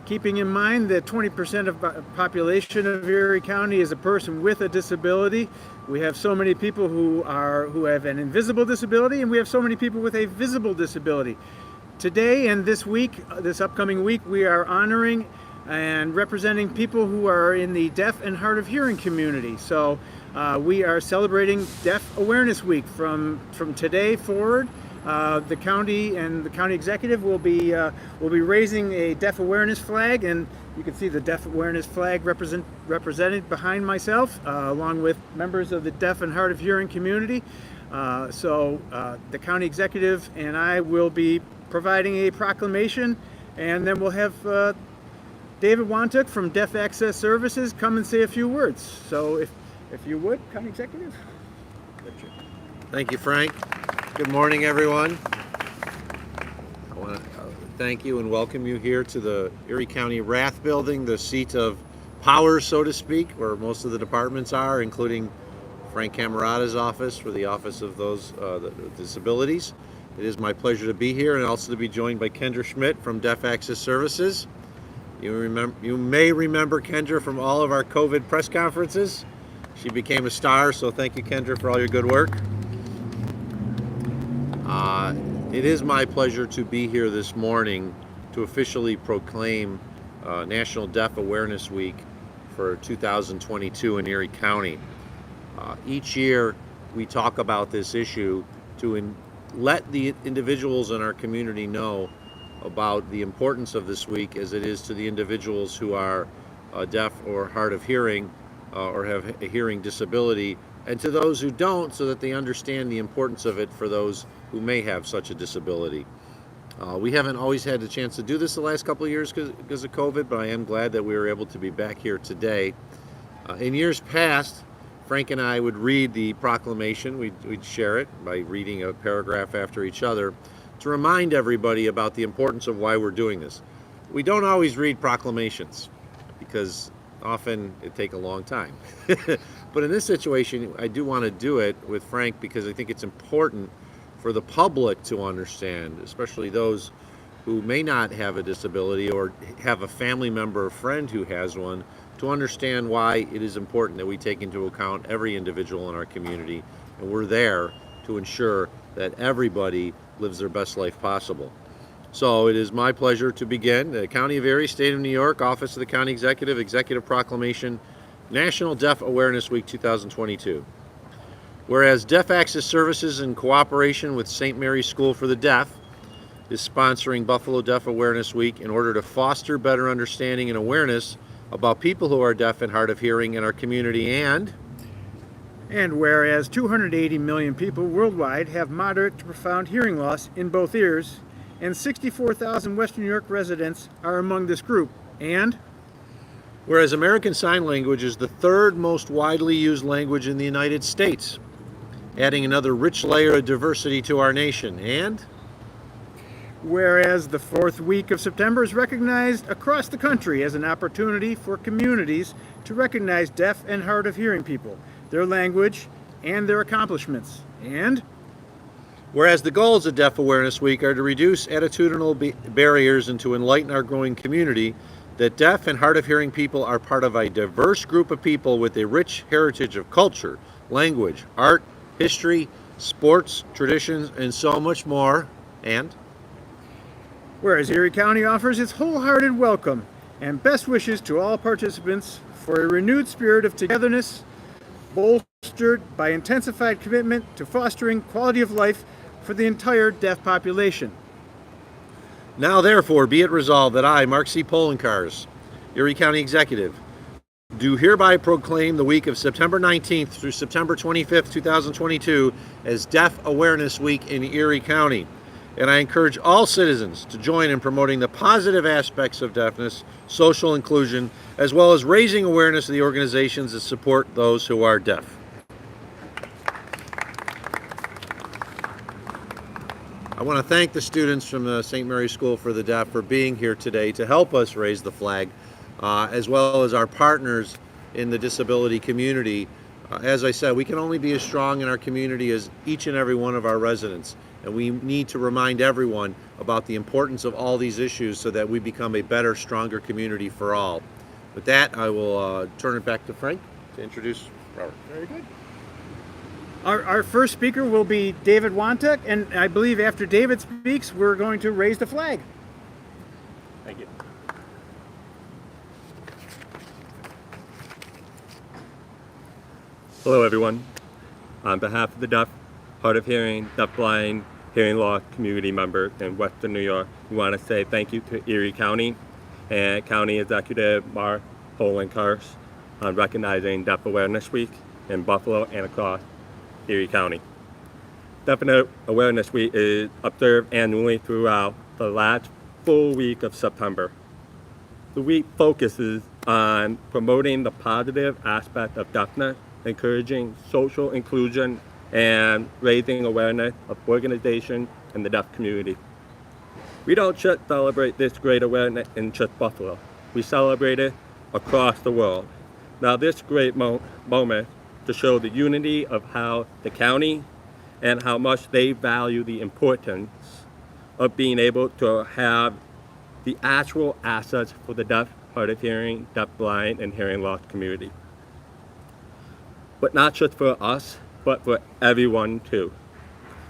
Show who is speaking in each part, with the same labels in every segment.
Speaker 1: keeping in mind that 20% of the population of Erie County is a person with a disability. We have so many people who have an invisible disability, and we have so many people with a visible disability. Today and this upcoming week, we are honoring and representing people who are in the deaf and hard of hearing community. So we are celebrating Deaf Awareness Week from today forward. The county and the county executive will be raising a deaf awareness flag, and you can see the deaf awareness flag represented behind myself, along with members of the deaf and hard of hearing community. So the county executive and I will be providing a proclamation, and then we'll have David Wantuk from Deaf Access Services come and say a few words. So if you would, county executive.
Speaker 2: Thank you, Frank. Good morning, everyone. I want to thank you and welcome you here to the Erie County Rath Building, the seat of power, so to speak, where most of the departments are, including Frank Camerata's office for the Office of those with Disabilities. It is my pleasure to be here and also to be joined by Kendra Schmidt from Deaf Access Services. You may remember Kendra from all of our COVID press conferences. She became a star, so thank you, Kendra, for all your good work. It is my pleasure to be here this morning to officially proclaim National Deaf Awareness Week for 2022 in Erie County. Each year we talk about this issue to let the individuals in our community know about the importance of this week, as it is to the individuals who are deaf or hard of hearing or have a hearing disability, and to those who don't, so that they understand the importance of it for those who may have such a disability. We haven't always had the chance to do this the last couple of years because of COVID, but I am glad that we were able to be back here today. In years past, Frank and I would read the proclamation. We'd share it by reading a paragraph after each other to remind everybody about the importance of why we're doing this. We don't always read proclamations because often it takes a long time. But in this situation, I do want to do it with Frank because I think it's important for the public to understand, especially those who may not have a disability or have a family member or friend who has one, to understand why it is important that we take into account every individual in our community, and we're there to ensure that everybody lives their best life possible. So it is my pleasure to begin the County of Erie, State of New York, Office of the County Executive, Executive Proclamation, National Deaf Awareness Week 2022. Whereas Deaf Access Services, in cooperation with St. Mary's School for the Deaf, is sponsoring Buffalo Deaf Awareness Week in order to foster better understanding and awareness about people who are deaf and hard of hearing in our community, and
Speaker 1: whereas 280 million people worldwide have moderate to profound hearing loss in both ears, and 64,000 Western New York residents are among this group, and
Speaker 2: whereas American Sign Language is the third most widely used language in the United States, adding another rich layer of diversity to our nation, and
Speaker 1: whereas the fourth week of September is recognized across the country as an opportunity for communities to recognize deaf and hard of hearing people, their language, and their accomplishments, and
Speaker 2: whereas the goals of Deaf Awareness Week are to reduce attitudinal barriers and to enlighten our growing community that deaf and hard of hearing people are part of a diverse group of people with a rich heritage of culture, language, art, history, sports, traditions, and so much more, and
Speaker 1: whereas Erie County offers its wholehearted welcome and best wishes to all participants for a renewed spirit of togetherness, bolstered by intensified commitment to fostering quality of life for the entire deaf population.
Speaker 2: Now therefore be it resolved that I, Mark C. Polenkars, Erie County Executive, do hereby proclaim the week of September 19th through September 25th, 2022 as Deaf Awareness Week in Erie County. And I encourage all citizens to join in promoting the positive aspects of deafness, social inclusion, as well as raising awareness of the organizations that support those who are deaf. I want to thank the students from the St. Mary's School for the Deaf for being here today to help us raise the flag, as well as our partners in the disability community. As I said, we can only be as strong in our community as each and every one of our residents. And we need to remind everyone about the importance of all these issues so that we become a better, stronger community for all. With that, I will turn it back to Frank to introduce Robert.
Speaker 1: Very good. Our first speaker will be David Wantek, and I believe after David speaks, we're going to raise the flag.
Speaker 3: Thank you. Hello, everyone. On behalf of the deaf, hard of hearing, deafblind, hearing loss community members in Western New York, we want to say thank you to Erie County and County Executive Mark Poloncarz on recognizing Deaf Awareness Week in Buffalo and across Erie County. Deaf Awareness Week is observed annually throughout the last full week of September. The week focuses on promoting the positive aspect of deafness, encouraging social inclusion, and raising awareness of organizations in the deaf community. We don't just celebrate this great awareness in just Buffalo. We celebrate it across the world. Now, this great moment to show the unity of how the county and how much they value the importance of being able to have the actual assets for the deaf, hard of hearing, deafblind, and hearing loss community. But not just for us, but for everyone too.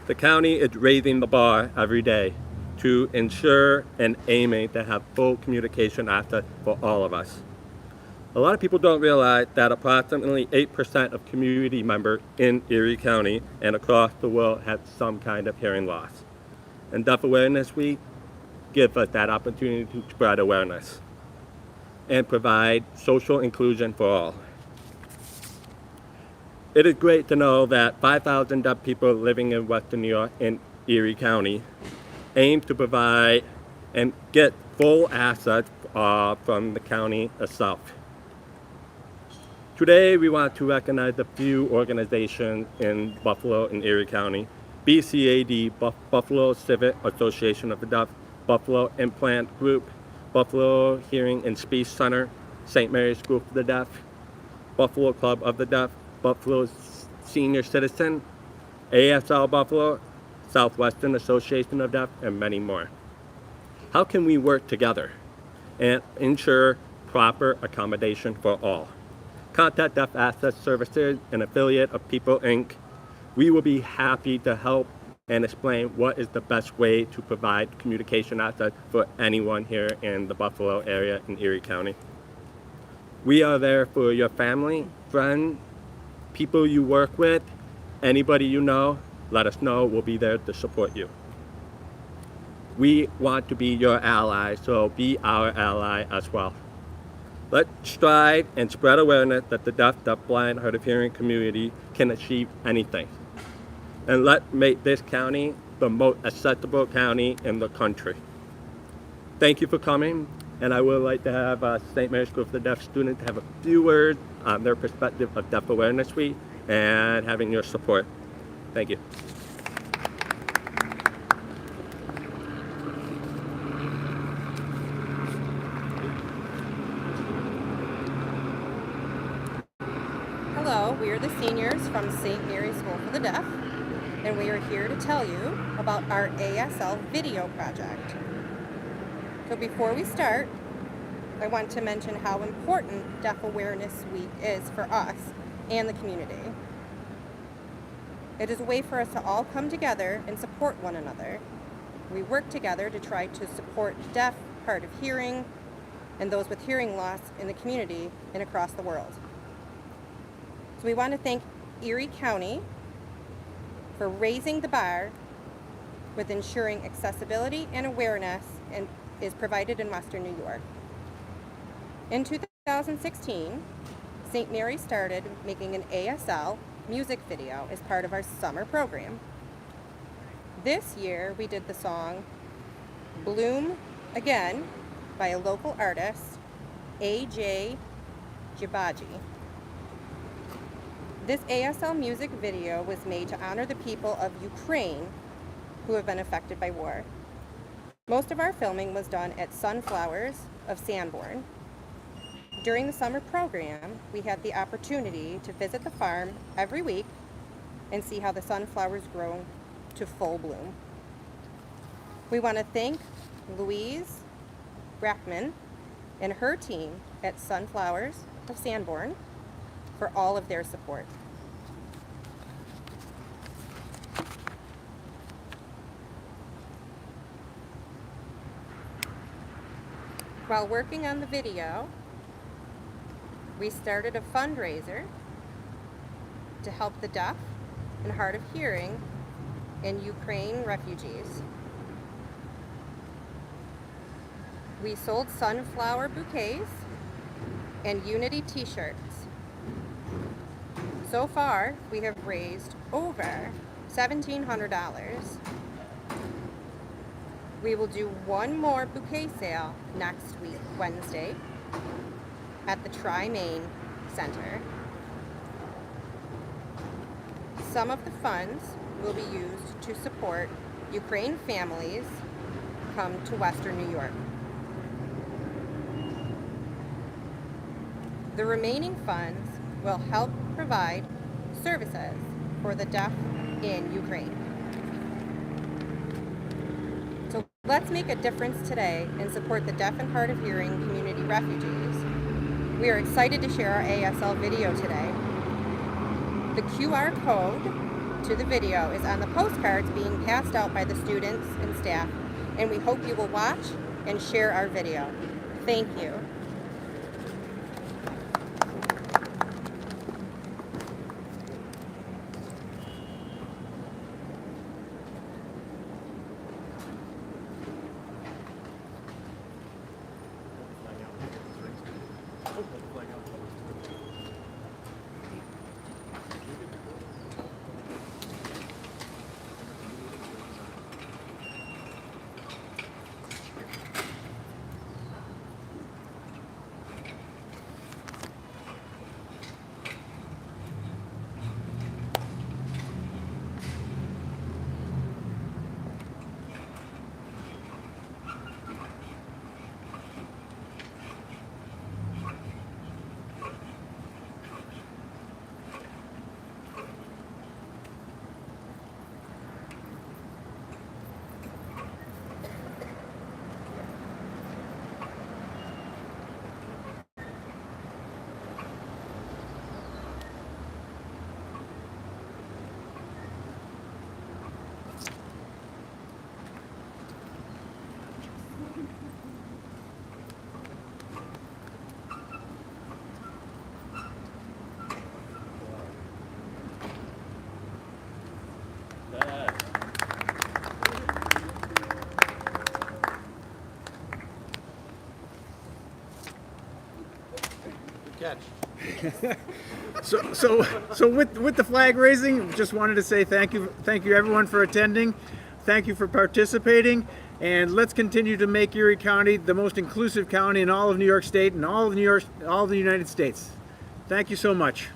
Speaker 3: The county is raising the bar every day to ensure and aiming to have full communication access for all of us. A lot of people don't realize that approximately 8% of community members in Erie County and across the world have some kind of hearing loss. And Deaf Awareness Week gives us that opportunity to spread awareness and provide social inclusion for all. It is great to know that 5,000 deaf people living in Western New York and Erie County aim to provide and get full access from the county itself. Today, we want to recognize a few organizations in Buffalo and Erie County. BCAD, Buffalo Civic Association of the Deaf, Buffalo Implant Group, Buffalo Hearing and Speech Center, St. Mary's School for the Deaf, Buffalo Club of the Deaf, Buffalo Senior Citizen, ASL Buffalo, Southwestern Association of Deaf, and many more. How can we work together and ensure proper accommodation for all? Contact Deaf Access Services, an affiliate of People Inc. We will be happy to help and explain what is the best way to provide communication access for anyone here in the Buffalo area in Erie County. We are there for your family, friends, people you work with, anybody you know. Let us know. We'll be there to support you. We want to be your ally, so be our ally as well. Let's strive and spread awareness that the deaf, deafblind, hard of hearing community can achieve anything. And let's make this county the most accessible county in the country. Thank you for coming, and I would like to have St. Mary's School for the Deaf students have a few words on their perspective of Deaf Awareness Week and having your support. Thank you.
Speaker 4: Hello, we are the seniors from St. Mary's School for the Deaf, and we are here to tell you about our ASL video project. So before we start, I want to mention how important Deaf Awareness Week is for us and the community. It is a way for us to all come together and support one another. We work together to try to support deaf, hard of hearing, and those with hearing loss in the community and across the world. So we want to thank Erie County for raising the bar with ensuring accessibility and awareness is provided in Western New York. In 2016, St. Mary started making an ASL music video as part of our summer program. This year, we did the song Bloom Again by a local artist, A.J. Jibaji. This ASL music video was made to honor the people of Ukraine who have been affected by war. Most of our filming was done at Sunflowers of Sanborn. During the summer program, we had the opportunity to visit the farm every week and see how the sunflowers grow to full bloom. We want to thank Louise Brackman and her team at Sunflowers of Sanborn for all of their support. While working on the video, we started a fundraiser to help the deaf and hard of hearing and Ukraine refugees. We sold sunflower bouquets and Unity t-shirts. So far, we have raised over $1,700. We will do one more bouquet sale next week, Wednesday, at the Tri-Main Center. Some of the funds will be used to support Ukraine families come to Western New York. The remaining funds will help provide services for the deaf in Ukraine. So let's make a difference today and support the deaf and hard of hearing community refugees. We are excited to share our ASL video today. The QR code to the video is on the postcards being passed out by the students and staff, and we hope you will watch and share our video. Thank you.
Speaker 1: So with the flag raising, just wanted to say thank you everyone for attending. Thank you for participating, and let's continue to make Erie County the most inclusive county in all of New York State and all of the United States. Thank you so much.